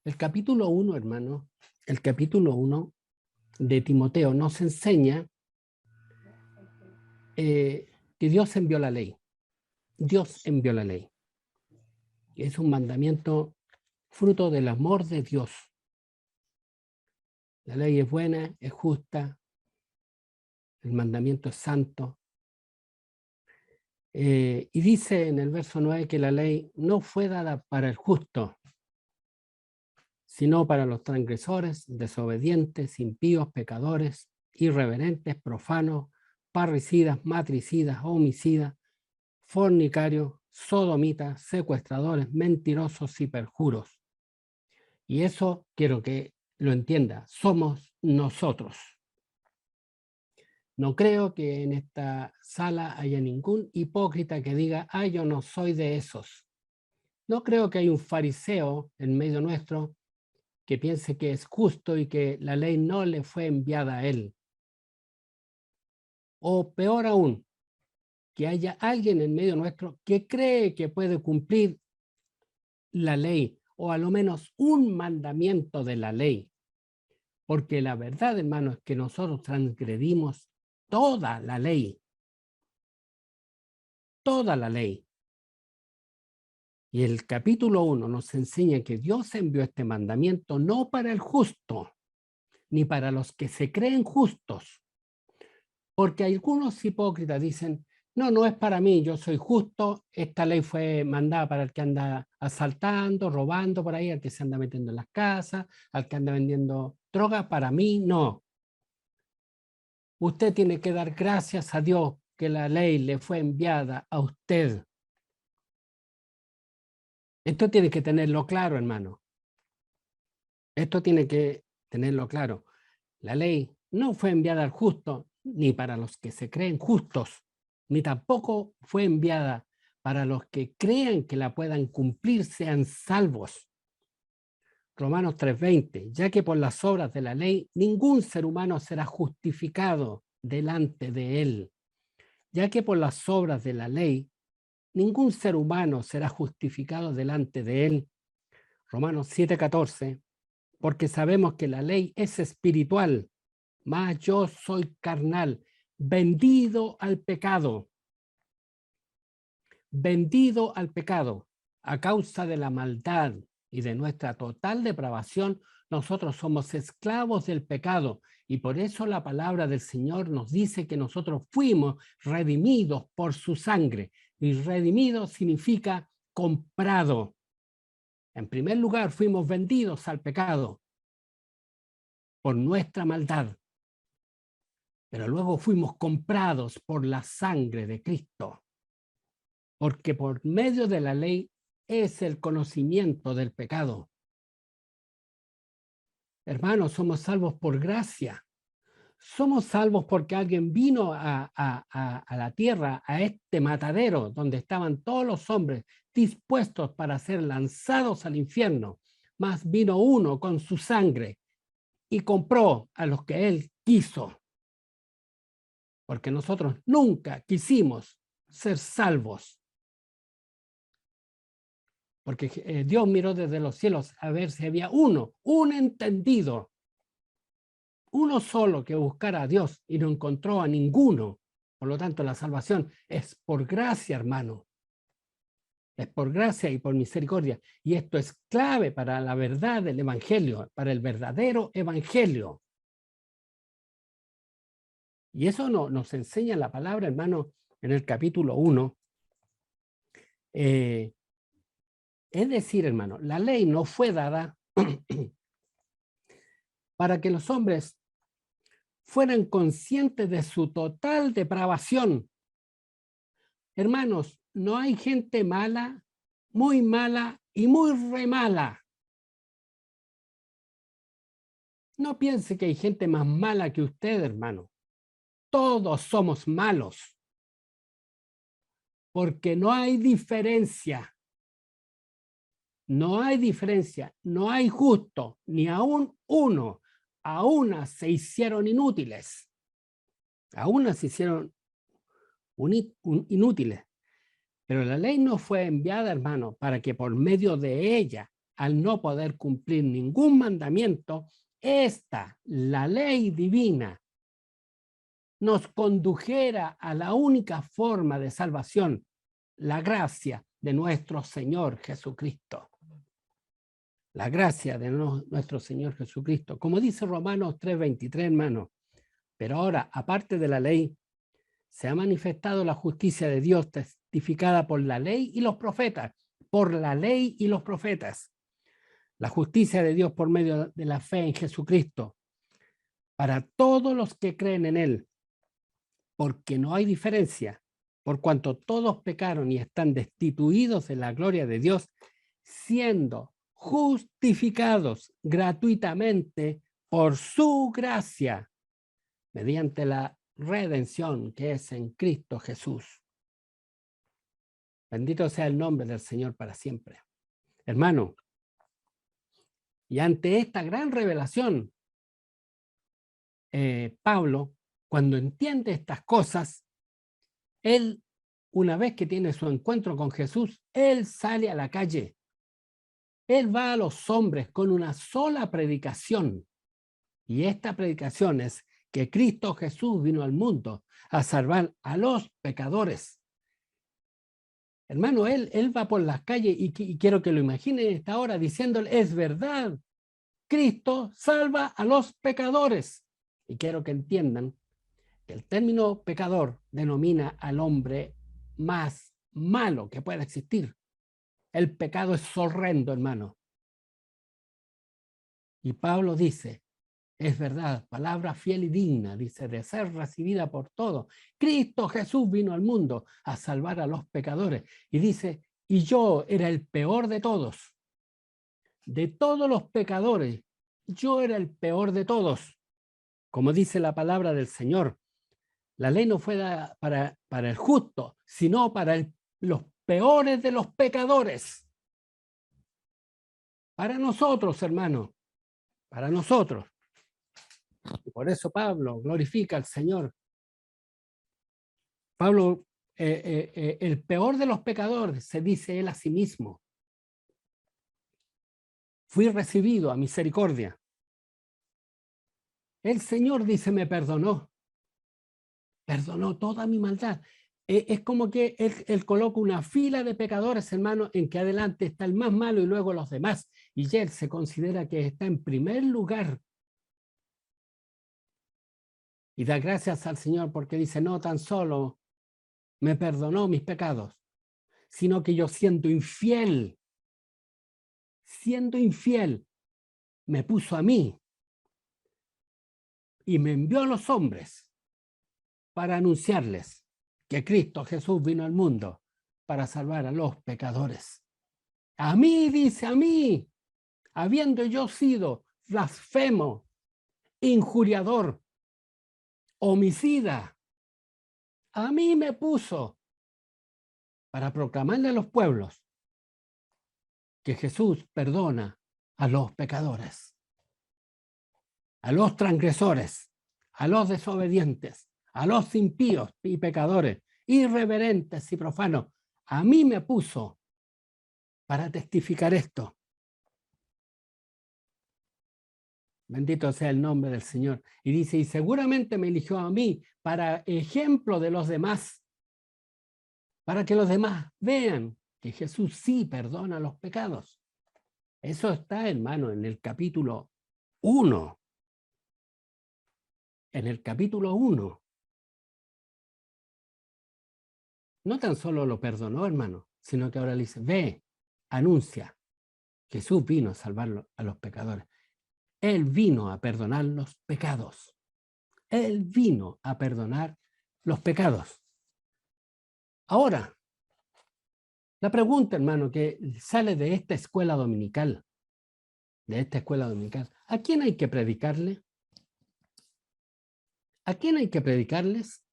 El capítulo 1, hermano, el capítulo 1 de Timoteo nos enseña que Dios envió la ley. Dios envió la ley. Es un mandamiento fruto del amor de Dios. La ley es buena, es justa, el mandamiento es santo. Y dice en el verso 9 que la ley no fue dada para el justo, sino para los transgresores, desobedientes, impíos, pecadores, irreverentes, profanos, parricidas, matricidas, homicidas, fornicarios, sodomitas, secuestradores, mentirosos y perjuros. Y eso quiero que lo entienda, somos nosotros. No creo que en esta sala haya ningún hipócrita que diga, yo no soy de esos. No creo que haya un fariseo en medio nuestro que piense que es justo y que la ley no le fue enviada a él. O peor aún, que haya alguien en medio nuestro que cree que puede cumplir la ley o a lo menos un mandamiento de la ley. Porque la verdad, hermano, es que nosotros transgredimos toda la ley. Toda la ley. Y el capítulo 1 nos enseña que Dios envió este mandamiento no para el justo, ni para los que se creen justos. Porque algunos hipócritas dicen, no es para mí, yo soy justo, esta ley fue mandada para el que anda asaltando, robando por ahí, al que se anda metiendo en las casas, al que anda vendiendo droga, para mí no. Usted tiene que dar gracias a Dios que la ley le fue enviada a usted. Esto tiene que tenerlo claro, hermano. Esto tiene que tenerlo claro. La ley no fue enviada al justo, ni para los que se creen justos, ni tampoco fue enviada para los que crean que la puedan cumplir, sean salvos. Romanos 3:20, ya que por las obras de la ley ningún ser humano será justificado delante de él, ya que por las obras de la ley ningún ser humano será justificado delante de él. Romanos 7:14, porque sabemos que la ley es espiritual, mas yo soy carnal, vendido al pecado a causa de la maldad y de nuestra total depravación. Nosotros somos esclavos del pecado y por eso la palabra del Señor nos dice que nosotros fuimos redimidos por su sangre, y redimido significa comprado. En primer lugar, fuimos vendidos al pecado por nuestra maldad, pero luego fuimos comprados por la sangre de Cristo, porque por medio de la ley es el conocimiento del pecado. Hermanos, somos salvos por gracia. Somos salvos porque alguien vino a la tierra, a este matadero, donde estaban todos los hombres dispuestos para ser lanzados al infierno. Mas vino uno con su sangre y compró a los que él quiso. Porque nosotros nunca quisimos ser salvos. Porque Dios miró desde los cielos a ver si había un entendido, uno solo que buscara a Dios y no encontró a ninguno. Por lo tanto, la salvación es por gracia, hermano. Es por gracia y por misericordia. Y esto es clave para la verdad del evangelio, para el verdadero evangelio. Y eso nos enseña la palabra, hermano, en el capítulo 1. Es decir, hermano, la ley no fue dada para que los hombres fueran conscientes de su total depravación. Hermanos, no hay gente mala y muy re mala. No piense que hay gente más mala que usted, hermano. Todos somos malos. Porque no hay diferencia. No hay diferencia. No hay justo, ni aún uno. A unas se hicieron inútiles. A unas se hicieron inútiles. Pero la ley no fue enviada, hermano, para que por medio de ella al no poder cumplir ningún mandamiento, la ley divina, nos condujera a la única forma de salvación, la gracia de nuestro Señor Jesucristo. La gracia de nuestro Señor Jesucristo. Como dice Romanos 3:23, hermano. Pero ahora, aparte de la ley, se ha manifestado la justicia de Dios testificada por la ley y los profetas. Por la ley y los profetas. La justicia de Dios por medio de la fe en Jesucristo. Para todos los que creen en Él. Porque no hay diferencia. Por cuanto todos pecaron y están destituidos de la gloria de Dios, siendo justificados gratuitamente por su gracia, mediante la redención que es en Cristo Jesús. Bendito sea el nombre del Señor para siempre. Hermano, y ante esta gran revelación, Pablo, cuando entiende estas cosas, él, una vez que tiene su encuentro con Jesús, él sale a la calle. Él va a los hombres con una sola predicación. Y esta predicación es que Cristo Jesús vino al mundo a salvar a los pecadores. Hermano, él va por las calles y quiero que lo imaginen en esta hora diciéndole, es verdad, Cristo salva a los pecadores. Y quiero que entiendan que el término pecador denomina al hombre más malo que pueda existir. El pecado es horrendo, hermano. Y Pablo dice, es verdad, palabra fiel y digna, dice, de ser recibida por todos. Cristo Jesús vino al mundo a salvar a los pecadores. Y dice, y yo era el peor de todos. De todos los pecadores, yo era el peor de todos. Como dice la palabra del Señor, la ley no fue dada para el justo, sino para los peores de los pecadores. Para nosotros, hermano, para nosotros. Y por eso Pablo glorifica al Señor. Pablo, el peor de los pecadores, se dice él a sí mismo. Fui recibido a misericordia. El Señor dice, me perdonó. Perdonó toda mi maldad. Es como que él coloca una fila de pecadores, hermano, en que adelante está el más malo y luego los demás. Y él se considera que está en primer lugar. Y da gracias al Señor porque dice, no tan solo me perdonó mis pecados, sino que yo siendo infiel, me puso a mí y me envió a los hombres para anunciarles que Cristo Jesús vino al mundo para salvar a los pecadores. A mí, dice, a mí, habiendo yo sido blasfemo, injuriador, homicida, a mí me puso para proclamarle a los pueblos que Jesús perdona a los pecadores, a los transgresores, a los desobedientes, a los impíos y pecadores, irreverentes y profanos. A mí me puso para testificar esto. Bendito sea el nombre del Señor. Y dice, y seguramente me eligió a mí para ejemplo de los demás, para que los demás vean que Jesús sí perdona los pecados. Eso está, hermano, en el capítulo 1. En el capítulo 1. No tan solo lo perdonó, hermano, sino que ahora le dice, ve, anuncia, Jesús vino a salvar a los pecadores. Él vino a perdonar los pecados. Él vino a perdonar los pecados. Ahora, la pregunta, hermano, que sale de esta escuela dominical, ¿a quién hay que predicarle? ¿A quién hay que predicarles?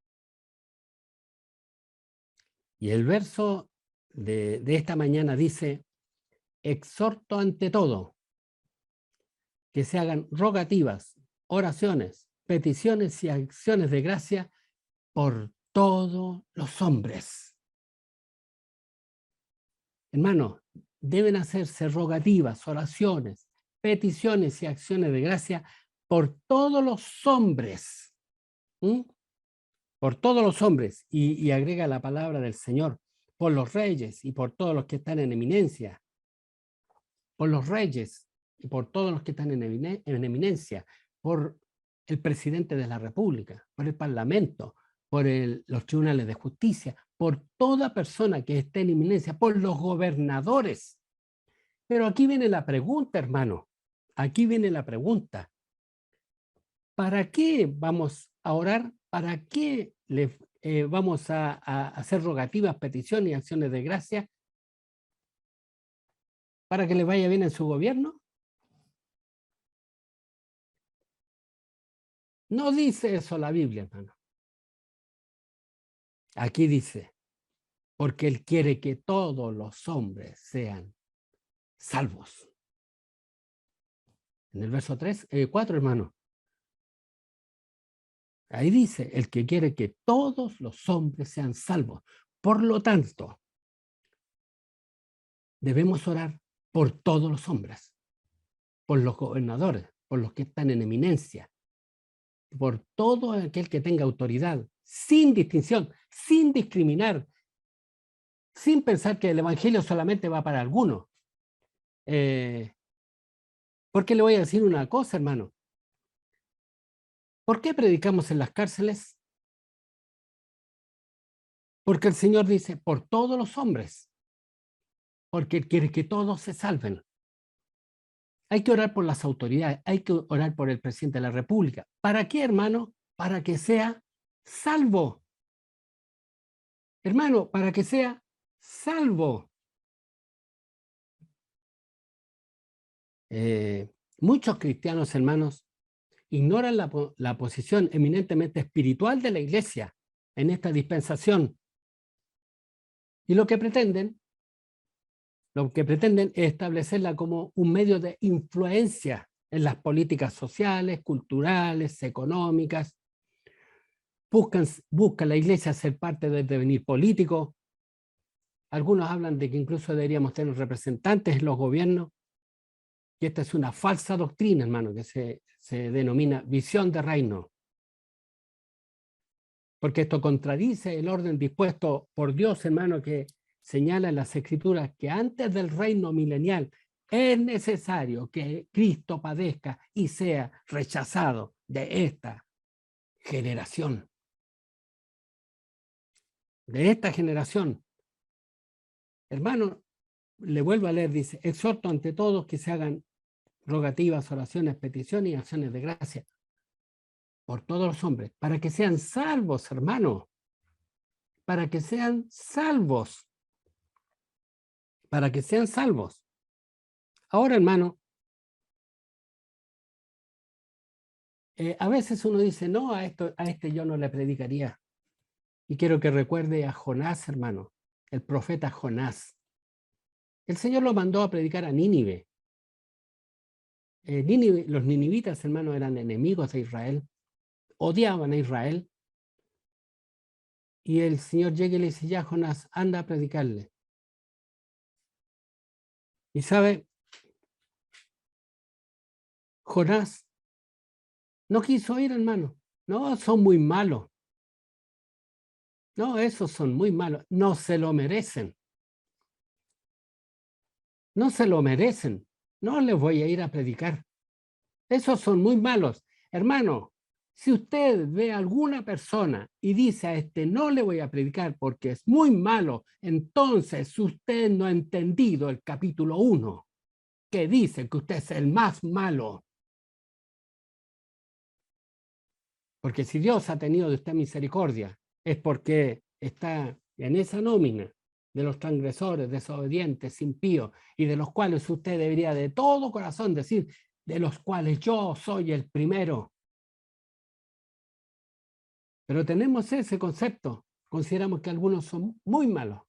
Y el verso de esta mañana dice, exhorto ante todo que se hagan rogativas, oraciones, peticiones y acciones de gracia por todos los hombres. Hermano, deben hacerse rogativas, oraciones, peticiones y acciones de gracia por todos los hombres. ¿Mm? Por todos los hombres, y agrega la palabra del Señor, por los reyes y por todos los que están en eminencia, por los reyes y por todos los que están en eminencia, por el presidente de la República, por el Parlamento, por los tribunales de justicia, por toda persona que esté en eminencia, por los gobernadores. Pero aquí viene la pregunta, hermano, aquí viene la pregunta. ¿Para qué vamos a orar? ¿Para qué vamos a hacer rogativas, peticiones y acciones de gracia? ¿Para que le vaya bien en su gobierno? No dice eso la Biblia, hermano. Aquí dice, porque Él quiere que todos los hombres sean salvos. En el verso 4, hermano. Ahí dice, el que quiere que todos los hombres sean salvos. Por lo tanto, debemos orar por todos los hombres, por los gobernadores, por los que están en eminencia, por todo aquel que tenga autoridad, sin distinción, sin discriminar, sin pensar que el evangelio solamente va para algunos. Porque le voy a decir una cosa, hermano. ¿Por qué predicamos en las cárceles? Porque el Señor dice, por todos los hombres, porque Él quiere que todos se salven. Hay que orar por las autoridades, hay que orar por el presidente de la República. ¿Para qué, hermano? Para que sea salvo. Hermano, para que sea salvo. Muchos cristianos, hermanos, ignoran la posición eminentemente espiritual de la Iglesia en esta dispensación. Y lo que pretenden es establecerla como un medio de influencia en las políticas sociales, culturales, económicas. Busca la Iglesia ser parte del devenir político. Algunos hablan de que incluso deberíamos tener representantes en los gobiernos. Y esta es una falsa doctrina, hermano, que se denomina visión de reino. Porque esto contradice el orden dispuesto por Dios, hermano, que señala en las Escrituras que antes del reino milenial es necesario que Cristo padezca y sea rechazado de esta generación. De esta generación. Hermano, le vuelvo a leer, dice, exhorto ante todos que se hagan rogativas, oraciones, peticiones y acciones de gracia por todos los hombres, para que sean salvos, hermano, para que sean salvos, para que sean salvos. Ahora, hermano, a veces uno dice, no, a este yo no le predicaría. Y quiero que recuerde a Jonás, hermano, el profeta Jonás. El Señor lo mandó a predicar a Nínive. Los ninivitas, hermano, eran enemigos de Israel, odiaban a Israel. Y el Señor llega y le dice, ya Jonás, anda a predicarle. Y sabe, Jonás no quiso ir, hermano. No, son muy malos. No, esos son muy malos. No se lo merecen. No se lo merecen. No les voy a ir a predicar. Esos son muy malos. Hermano, si usted ve a alguna persona y dice a este no le voy a predicar porque es muy malo, entonces usted no ha entendido el capítulo 1, que dice que usted es el más malo. Porque si Dios ha tenido de usted misericordia, es porque está en esa nómina de los transgresores, desobedientes, impíos, y de los cuales usted debería de todo corazón decir, de los cuales yo soy el primero. Pero tenemos ese concepto, consideramos que algunos son muy malos.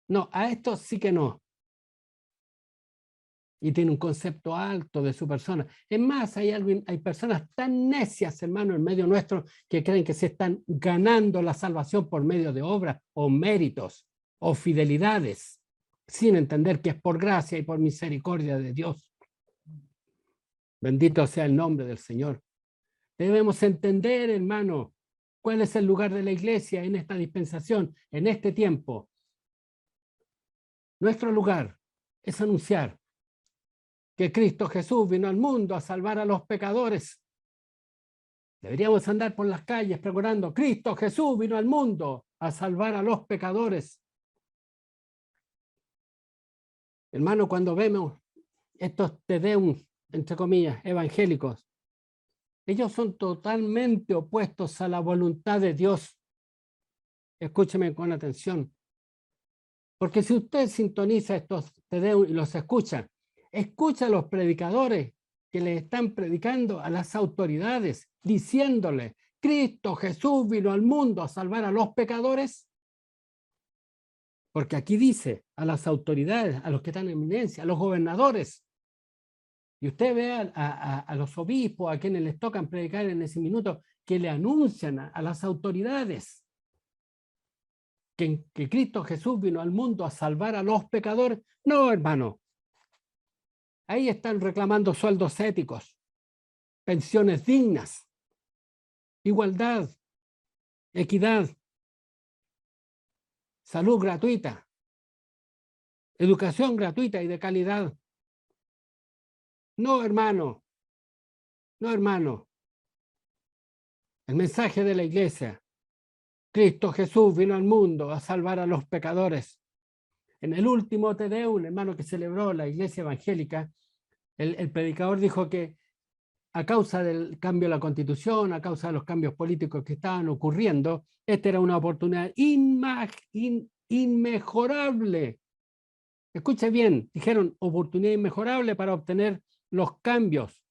No, a estos sí que no. Y tiene un concepto alto de su persona. Es más, hay personas tan necias, hermano, en medio nuestro, que creen que se están ganando la salvación por medio de obras o méritos o fidelidades. sin entender que es por gracia y por misericordia de Dios. Bendito sea el nombre del Señor. Debemos entender, hermano, cuál es el lugar de la iglesia en esta dispensación, en este tiempo. Nuestro lugar es anunciar que Cristo Jesús vino al mundo a salvar a los pecadores. Deberíamos andar por las calles pregonando: Cristo Jesús vino al mundo a salvar a los pecadores. Hermano, cuando vemos estos tedeum, entre comillas, evangélicos, ellos son totalmente opuestos a la voluntad de Dios. Escúcheme con atención. Porque si usted sintoniza estos tedeum y los escucha a los predicadores que le están predicando a las autoridades, diciéndole: Cristo Jesús vino al mundo a salvar a los pecadores. Porque aquí dice a las autoridades, a los que están en eminencia, a los gobernadores. Y usted ve a los obispos, a quienes les tocan predicar en ese minuto, que le anuncian a las autoridades que Cristo Jesús vino al mundo a salvar a los pecadores. No, hermano. Ahí están reclamando sueldos éticos, pensiones dignas, igualdad, equidad, salud gratuita, educación gratuita y de calidad. No, hermano. No, hermano. El mensaje de la iglesia: Cristo Jesús vino al mundo a salvar a los pecadores. En el último Te Deum, hermano, que celebró la iglesia evangélica, el predicador dijo que a causa del cambio de la Constitución, a causa de los cambios políticos que estaban ocurriendo, esta era una oportunidad inmejorable. Escuche bien, dijeron oportunidad inmejorable para obtener los cambios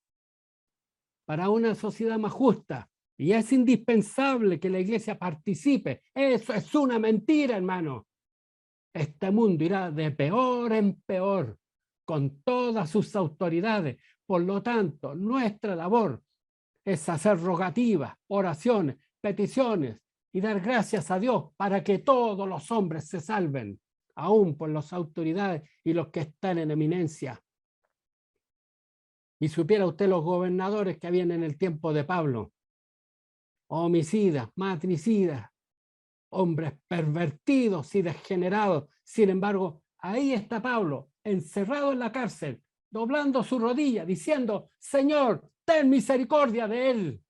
para una sociedad más justa. Y es indispensable que la iglesia participe. Eso es una mentira, hermano. Este mundo irá de peor en peor con todas sus autoridades. Por lo tanto, nuestra labor es hacer rogativas, oraciones, peticiones y dar gracias a Dios para que todos los hombres se salven, aún por las autoridades y los que están en eminencia. Y supiera usted los gobernadores que habían en el tiempo de Pablo: homicidas, matricidas, hombres pervertidos y degenerados. Sin embargo, ahí está Pablo, encerrado en la cárcel, doblando su rodilla, diciendo: Señor, ten misericordia de él.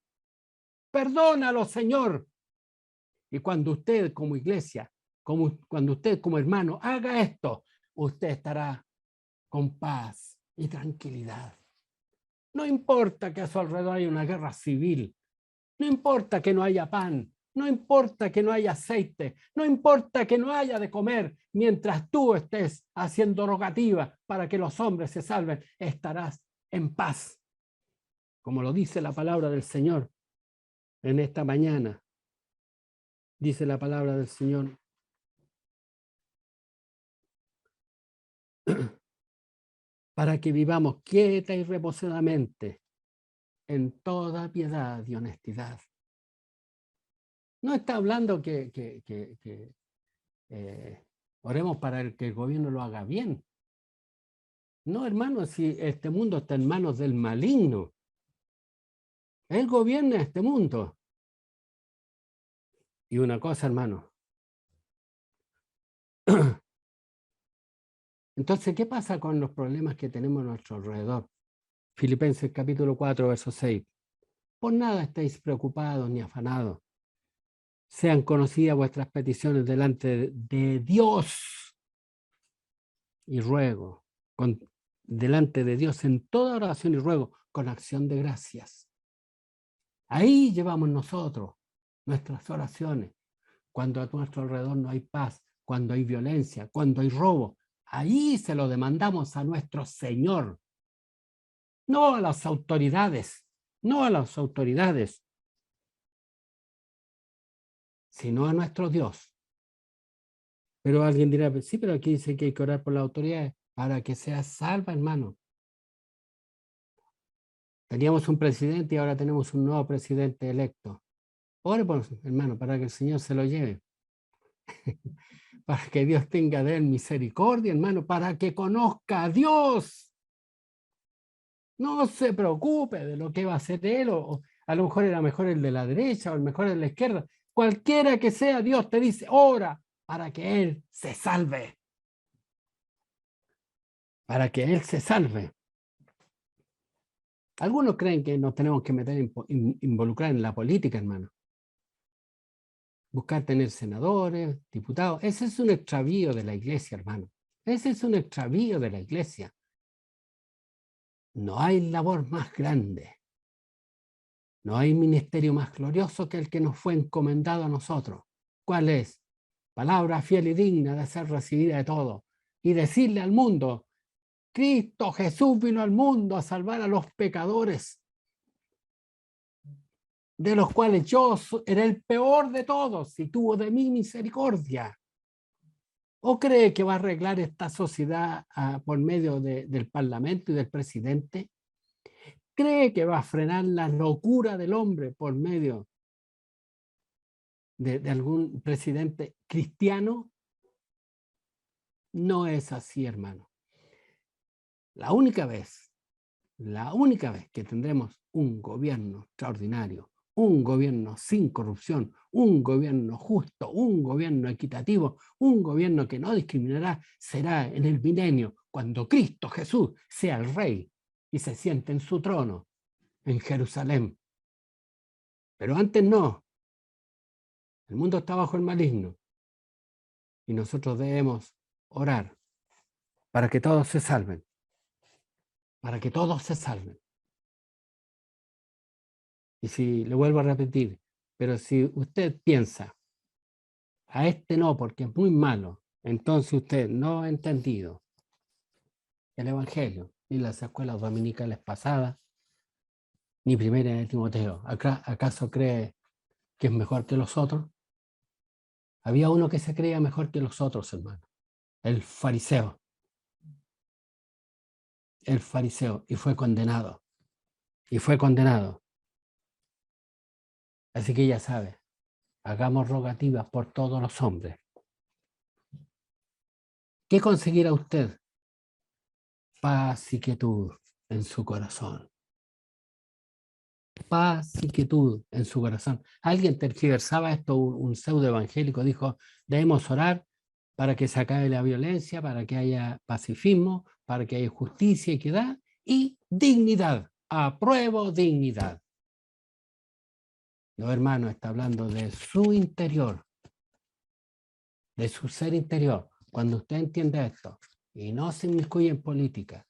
Perdónalo, Señor. Y cuando usted como iglesia, cuando usted como hermano haga esto, usted estará con paz y tranquilidad. No importa que a su alrededor haya una guerra civil, no importa que no haya pan, no importa que no haya aceite, no importa que no haya de comer, mientras tú estés haciendo rogativa para que los hombres se salven, estarás en paz. Como lo dice la palabra del Señor en esta mañana. Dice la palabra del Señor: para que vivamos quieta y reposadamente en toda piedad y honestidad. No está hablando que oremos para que el gobierno lo haga bien. No, hermano, si este mundo está en manos del maligno. Él gobierna este mundo. Y una cosa, hermano. Entonces, ¿qué pasa con los problemas que tenemos a nuestro alrededor? Filipenses capítulo 4, verso 6. Por nada estéis preocupados ni afanados. Sean conocidas vuestras peticiones delante de Dios. Y ruego, delante de Dios en toda oración y ruego, con acción de gracias. Ahí llevamos nosotros nuestras oraciones. Cuando a nuestro alrededor no hay paz, cuando hay violencia, cuando hay robo, ahí se lo demandamos a nuestro Señor. No a las autoridades, no a las autoridades, sino a nuestro Dios. Pero alguien dirá: sí, pero aquí dice que hay que orar por las autoridades para que sea salva, hermano. Teníamos un presidente y ahora tenemos un nuevo presidente electo. Ore por, hermano, para que el Señor se lo lleve. para que Dios tenga de él misericordia, hermano, para que conozca a Dios. No se preocupe de lo que va a hacer él, o a lo mejor era mejor el de la derecha o el mejor el de la izquierda. Cualquiera que sea, Dios te dice, ora para que él se salve. Para que él se salve. Algunos creen que nos tenemos que meter, involucrar en la política, hermano. Buscar tener senadores, diputados. Ese es un extravío de la iglesia, hermano. Ese es un extravío de la iglesia. No hay labor más grande. No hay ministerio más glorioso que el que nos fue encomendado a nosotros. ¿Cuál es? Palabra fiel y digna de ser recibida de todos. Y decirle al mundo, Cristo Jesús vino al mundo a salvar a los pecadores, de los cuales yo era el peor de todos y tuvo de mí misericordia. ¿O cree que va a arreglar esta sociedad por medio del Parlamento y del presidente? ¿Cree que va a frenar la locura del hombre por medio de algún presidente cristiano? No es así, hermano. La única vez que tendremos un gobierno extraordinario, un gobierno sin corrupción, un gobierno justo, un gobierno equitativo, un gobierno que no discriminará, será en el milenio, cuando Cristo Jesús sea el Rey y se siente en su trono en Jerusalén. Pero antes no. El mundo está bajo el maligno y nosotros debemos orar para que todos se salven. Para que todos se salven. Y si le vuelvo a repetir, pero si usted piensa, a este no, porque es muy malo, entonces usted no ha entendido el Evangelio, ni las escuelas dominicales pasadas, ni primera de Timoteo. ¿Acaso cree que es mejor que los otros? Había uno que se creía mejor que los otros, hermano. El fariseo. El fariseo. Y fue condenado. Y fue condenado. Así que ya sabe, hagamos rogativas por todos los hombres. ¿Qué conseguirá usted? Paz y quietud en su corazón. Paz y quietud en su corazón. Alguien tergiversaba esto, un pseudo evangélico dijo, debemos orar para que se acabe la violencia, para que haya pacifismo, para que haya justicia, equidad y dignidad. Apruebo dignidad. No, hermano, está hablando de su interior, de su ser interior. Cuando usted entiende esto y no se inmiscuye en política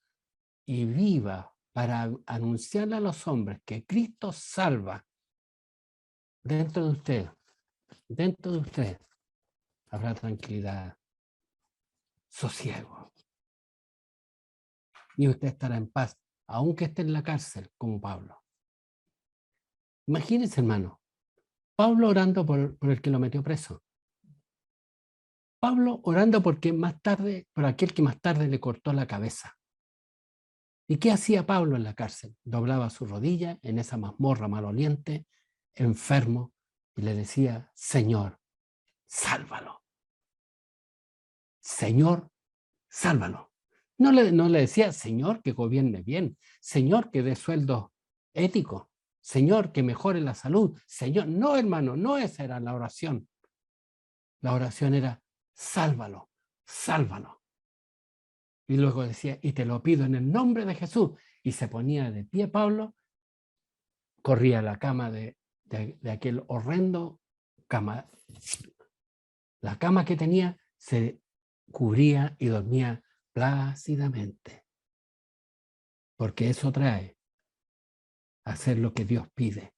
y viva para anunciarle a los hombres que Cristo salva, dentro de usted habrá tranquilidad, sosiego. Y usted estará en paz, aunque esté en la cárcel, como Pablo. Imagínense, hermano, Pablo orando por el que lo metió preso. Pablo orando por aquel que más tarde le cortó la cabeza. ¿Y qué hacía Pablo en la cárcel? Doblaba su rodilla en esa mazmorra maloliente, enfermo, y le decía, Señor, sálvalo. Señor, sálvalo. No le decía, Señor, que gobierne bien, Señor, que dé sueldos éticos, Señor, que mejore la salud, Señor. No, hermano, no esa era la oración. La oración era, sálvalo, sálvalo. Y luego decía, y te lo pido en el nombre de Jesús. Y se ponía de pie Pablo, corría a la cama de aquel horrendo cama. La cama que tenía se cubría y dormía plácidamente. Porque eso trae hacer lo que Dios pide.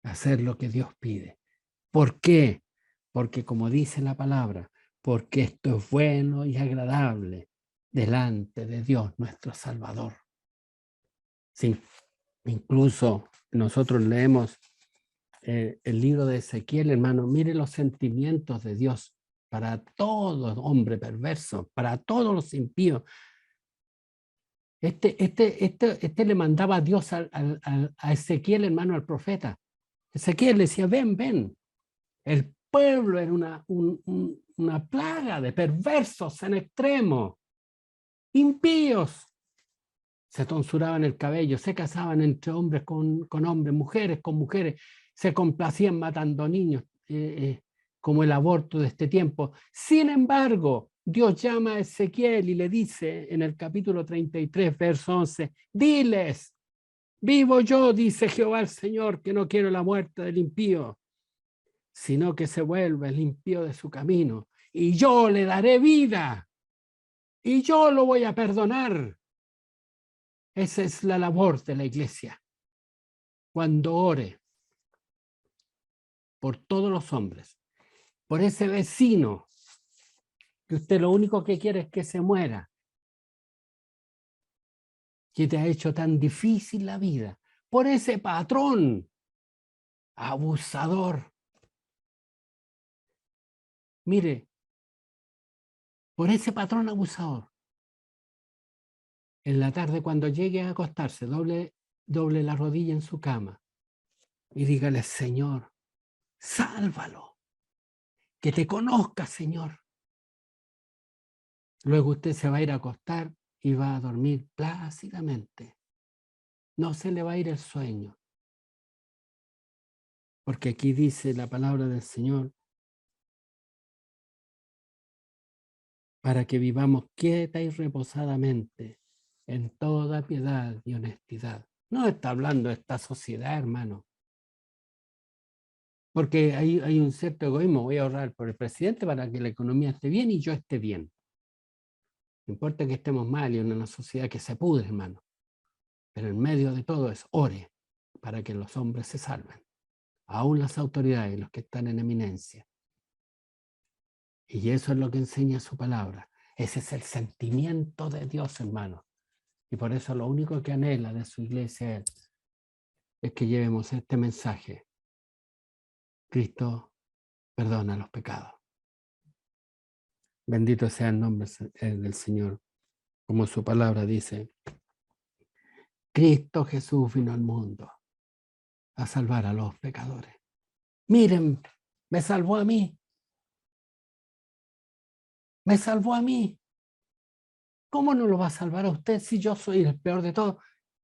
Hacer lo que Dios pide. ¿Por qué? Porque como dice la palabra, porque esto es bueno y agradable delante de Dios nuestro Salvador. Sí, incluso nosotros leemos el libro de Ezequiel, hermano, mire los sentimientos de Dios para todo hombre perverso, para todos los impíos. Este le mandaba a Dios a Ezequiel, hermano, al profeta. Ezequiel le decía, ven, pueblo era una plaga de perversos en extremo, impíos. Se tonsuraban el cabello, se casaban entre hombres con hombres, mujeres con mujeres, se complacían matando niños, como el aborto de este tiempo. Sin embargo, Dios llama a Ezequiel y le dice en el capítulo 33, verso 11, diles, vivo yo, dice Jehová el Señor, que no quiero la muerte del impío, sino que se vuelva el impío de su camino, y yo le daré vida, y yo lo voy a perdonar. Esa es la labor de la iglesia. Cuando ore por todos los hombres, por ese vecino, que usted lo único que quiere es que se muera, que te ha hecho tan difícil la vida, por ese patrón abusador. Mire, por ese patrón abusador. En la tarde, cuando llegue a acostarse, doble la rodilla en su cama y dígale, Señor, sálvalo, que te conozca, Señor. Luego usted se va a ir a acostar y va a dormir plácidamente. No se le va a ir el sueño. Porque aquí dice la palabra del Señor, para que vivamos quieta y reposadamente en toda piedad y honestidad. No está hablando de esta sociedad, hermano. Porque hay un cierto egoísmo. Voy a ahorrar por el presidente para que la economía esté bien y yo esté bien. No importa que estemos mal y en una sociedad que se pudre, hermano. Pero en medio de todo es ore para que los hombres se salven. Aún las autoridades, los que están en eminencia. Y eso es lo que enseña su palabra. Ese es el sentimiento de Dios, hermano. Y por eso lo único que anhela de su iglesia es que llevemos este mensaje. Cristo perdona los pecados. Bendito sea el nombre del Señor. Como su palabra dice, Cristo Jesús vino al mundo a salvar a los pecadores. Miren, me salvó a mí. Me salvó a mí. ¿Cómo no lo va a salvar a usted si yo soy el peor de todos?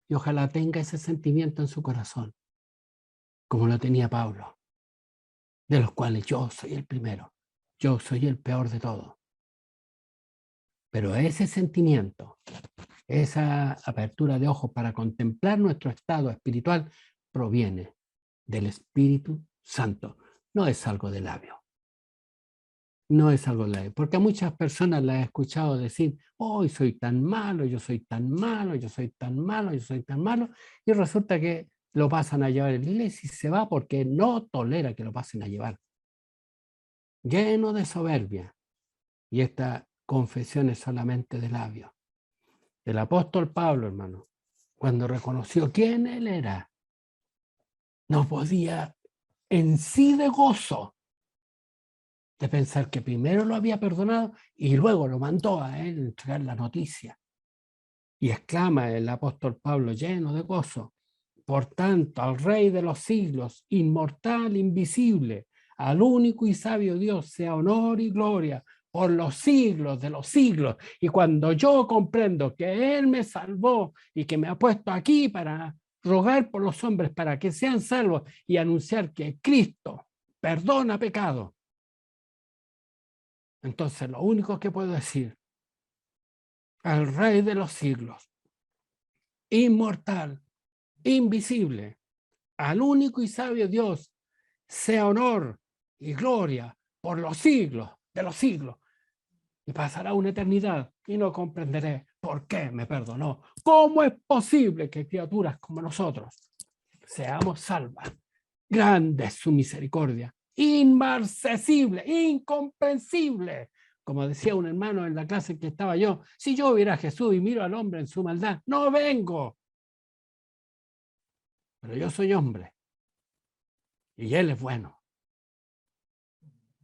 Y ojalá tenga ese sentimiento en su corazón, como lo tenía Pablo, de los cuales yo soy el primero. Yo soy el peor de todos. Pero ese sentimiento, esa apertura de ojos para contemplar nuestro estado espiritual, proviene del Espíritu Santo. No es algo de labio. No es algo de labio. Porque a muchas personas las he escuchado decir, hoy soy tan malo, yo soy tan malo, yo soy tan malo, yo soy tan malo. Y resulta que lo pasan a llevar en la iglesia y se va porque no tolera que lo pasen a llevar. Lleno de soberbia. Y esta confesión es solamente de labios. El apóstol Pablo, hermano, cuando reconoció quién él era, no podía en sí de gozo de pensar que primero lo había perdonado y luego lo mandó a él entregar la noticia. Y exclama el apóstol Pablo lleno de gozo, por tanto, al Rey de los siglos, inmortal, invisible, al único y sabio Dios, sea honor y gloria por los siglos de los siglos. Y cuando yo comprendo que Él me salvó y que me ha puesto aquí para rogar por los hombres para que sean salvos y anunciar que Cristo perdona pecado, entonces lo único que puedo decir, al Rey de los siglos, inmortal, invisible, al único y sabio Dios, sea honor y gloria por los siglos de los siglos. Y pasará una eternidad y no comprenderé por qué me perdonó. ¿Cómo es posible que criaturas como nosotros seamos salvas? Grande es su misericordia, inmarcesible, incomprensible. Como decía un hermano en la clase en que estaba yo, si yo viera a Jesús y miro al hombre en su maldad, no vengo. Pero yo soy hombre y Él es bueno.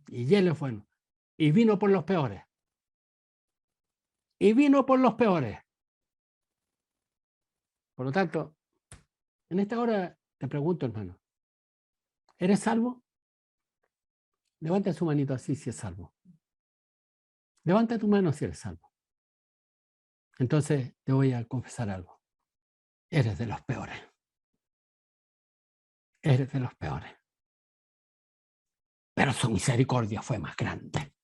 Y Él es bueno. Y vino por los peores. Y vino por los peores. Por lo tanto, en esta hora te pregunto, hermano, ¿eres salvo? Levanta su manito así si es salvo. Levanta tu mano si eres salvo. Entonces te voy a confesar algo. Eres de los peores. Eres de los peores. Pero su misericordia fue más grande.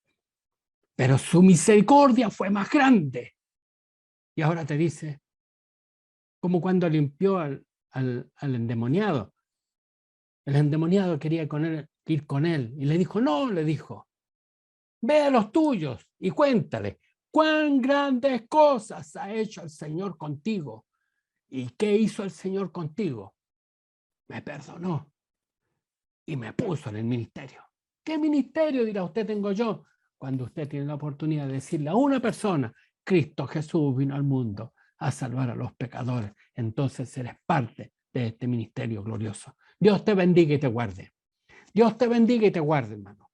Pero su misericordia fue más grande. Y ahora te dice, como cuando limpió al endemoniado. El endemoniado quería ir con él y le dijo, no, le dijo, ve a los tuyos y cuéntale cuán grandes cosas ha hecho el Señor contigo. ¿Y qué hizo el Señor contigo? Me perdonó y me puso en el ministerio. ¿Qué ministerio, dirá usted, tengo yo? Cuando usted tiene la oportunidad de decirle a una persona, Cristo Jesús vino al mundo a salvar a los pecadores, entonces eres parte de este ministerio glorioso. Dios te bendiga y te guarde. Dios te bendiga y te guarde, hermano.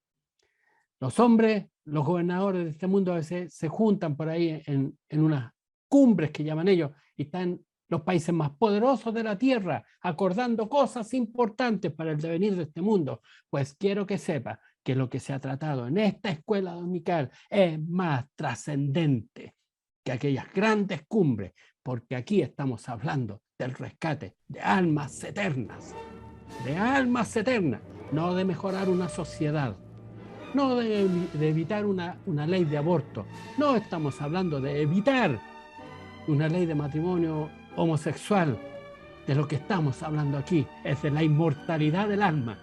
Los hombres, los gobernadores de este mundo a veces se juntan por ahí en unas cumbres que llaman ellos y están los países más poderosos de la tierra acordando cosas importantes para el devenir de este mundo. Pues quiero que sepa que lo que se ha tratado en esta escuela dominical es más trascendente que aquellas grandes cumbres, porque aquí estamos hablando del rescate de almas eternas, no de mejorar una sociedad, no de evitar una ley de aborto, no estamos hablando de evitar una ley de matrimonio homosexual. De lo que estamos hablando aquí es de la inmortalidad del alma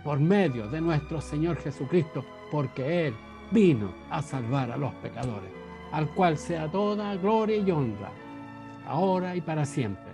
por medio de nuestro Señor Jesucristo, porque Él vino a salvar a los pecadores, al cual sea toda gloria y honra, ahora y para siempre.